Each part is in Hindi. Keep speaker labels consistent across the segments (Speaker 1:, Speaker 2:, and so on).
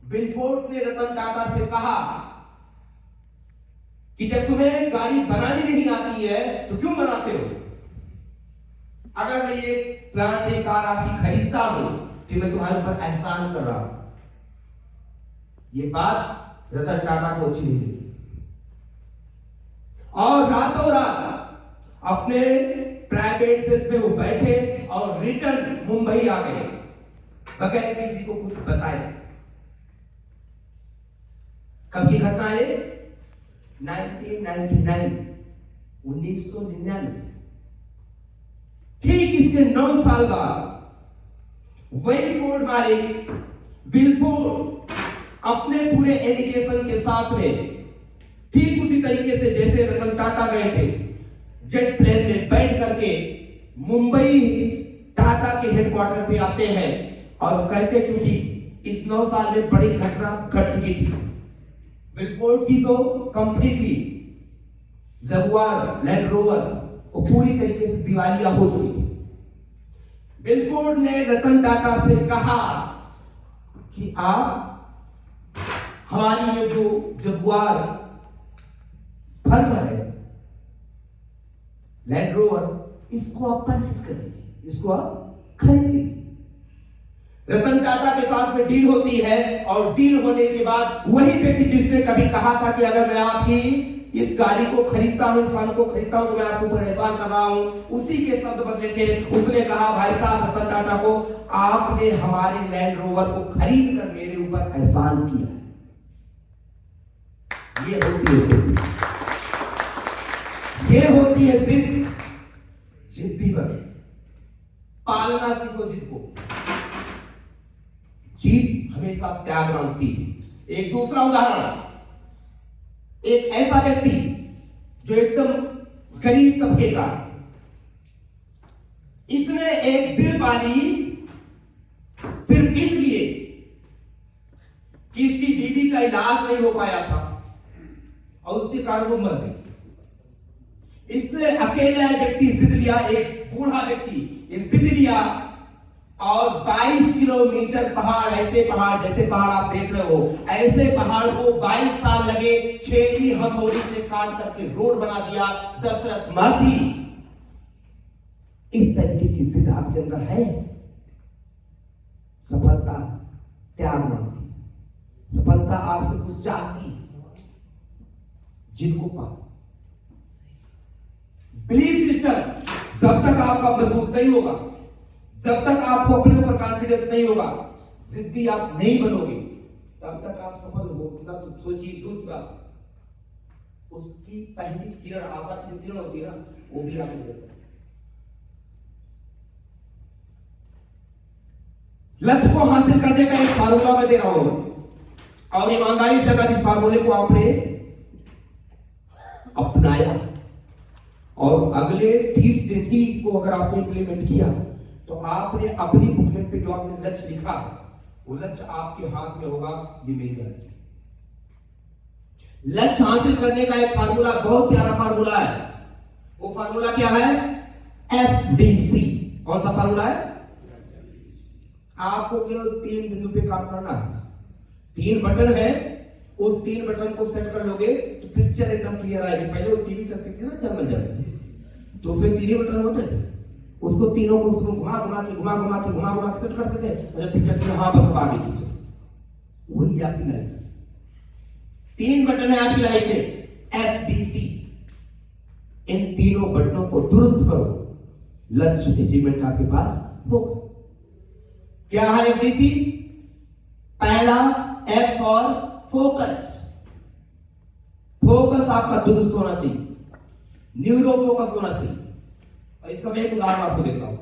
Speaker 1: विल्फोर्ड ने रतन टाटा से कहा कि जब तुम्हें गाड़ी बनानी नहीं आती है तो क्यों बनाते हो? अगर मैं ये प्लांट एक कार आपकी खरीदता हूं तो मैं तुम्हारे ऊपर एहसान कर रहा हूं। ये बात रतन टाटा को अच्छी नहीं लगी और रातों रात अपने प्राइवेट जेट में वो बैठे और रिटर्न मुंबई आ गए बगैर किसी को कुछ बताए। कब की घटना है? 1999 1999। ठीक इसके 9 साल बाद विल्फोर्ड मालिक विल्फोर्ड अपने पूरे एलिगेशन के साथ में ठीक उसी तरीके से जैसे रतन टाटा गए थे, जेट प्लेन में बैठ करके मुंबई टाटा के हेडक्वार्टर पे आते हैं और कहते क्योंकि इस 9 साल में बड़ी घटना घट चुकी थी। विल्फोर्ड की तो कंपनी थी जगुआर लैंड रोवर, वो पूरी तरीके से दिवालिया हो चुकी थी। विल्फोर्ड ने रतन टाटा से कहा कि आप हमारी ये जो जगुआर फर्म है लैंड रोवर, इसको आप परचेस कर लीजिए, इसको आप खरीद लीजिए। रतन टाटा के साथ में डील होती है और डील होने के बाद वही व्यक्ति जिसने कभी कहा था कि अगर मैं आपकी इस गाड़ी को खरीदता हूं, इस फल को खरीदता हूं तो मैं आपके ऊपर एहसान कर रहा हूं, उसी के शब्द बदले थे। उसने कहा भाई साहब रतन टाटा को, आपने हमारे लैंड रोवर को खरीद कर मेरे ऊपर एहसान किया है। ये होती है जिद, ये होती है जिद। जिद्दी बने, पालना सीखो जिद को। जीत हमेशा त्याग मांगती है। एक दूसरा उदाहरण, एक ऐसा व्यक्ति जो एकदम गरीब तबके का, इसने एक दिल पाली सिर्फ इसलिए कि इसकी बीवी का इलाज नहीं हो पाया था और उसके कारण वो मर गई। इसने अकेला व्यक्ति जिद लिया, एक बूढ़ा व्यक्ति जिद लिया और 22 किलोमीटर पहाड़, ऐसे पहाड़ जैसे पहाड़ आप देख रहे हो, ऐसे पहाड़ को 22 साल लगे, 6 हथौड़ी से काट करके रोड बना दिया। दशरथ माफी, इस तरीके की जिद आपके अंदर है? सफलता त्याग मांगती, सफलता आपसे कुछ चाहती, जिद को पाओ। बिलीफ सिस्टम जब तक आपका मजबूत नहीं होगा, जब तक आपको अपने ऊपर कॉन्फिडेंस नहीं होगा, जिद्दी आप नहीं बनोगे, तब तक आप सफल हो ना। तो सोचिए दूध का उसकी पहली किरण, आशा की किरण होती है ना, वो भी आपको देता है। लक्ष्य को हासिल करने का एक फार्मूला मैं दे रहा हूं और ईमानदारी से अगर इस फार्मूले को आपने अपनाया और अगले 30 दिन ही इसको अगर आपने इंप्लीमेंट किया तो आपने अपनी बुकलेट पे जो आपने लक्ष्य लिखा, वो लक्ष्य आपके हाथ में होगा, ये मेरी गारंटी। लक्ष्य हासिल करने का एक फार्मूला, बहुत प्यारा फार्मूला है। वो फार्मूला क्या है? FDC। कौन सा फार्मूला है? आपको केवल 3 बिंदु पे काम करना है। 3 बटन है, उस 3 बटन को सेट कर लोगे तो पिक्चर एकदम क्लियर आएगी। पहले वो टीवी चलती थी ना, चैनल चलते थे, तो उसमें 3 ही बटन होते थे, उसको तीनों को उसमें घुमा घुमा के सेट करते थे और पिक्चर की हाँ बस आगे खींचो। वही आपकी लाइफ है। 3 बटन है आपकी लाइफ में, FDC। इन तीनों बटनों को दुरुस्त करो, लक्ष्य अचीवमेंट आपके पास होगा। क्या है FDC? पहला F फॉर फोकस। फोकस आपका दुरुस्त होना चाहिए, न्यूरो फोकस होना चाहिए। और इसका मैं एक उदाहरण आपको देता हूं।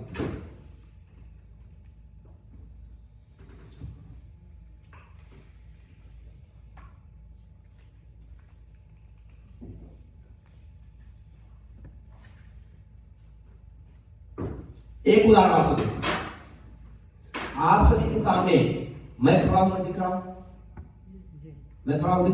Speaker 1: एक उदाहरण आपको देता हूं। आप सभी के सामने मैं खड़ा हूं, दिख रहा हूं, मैं खड़ा हूं।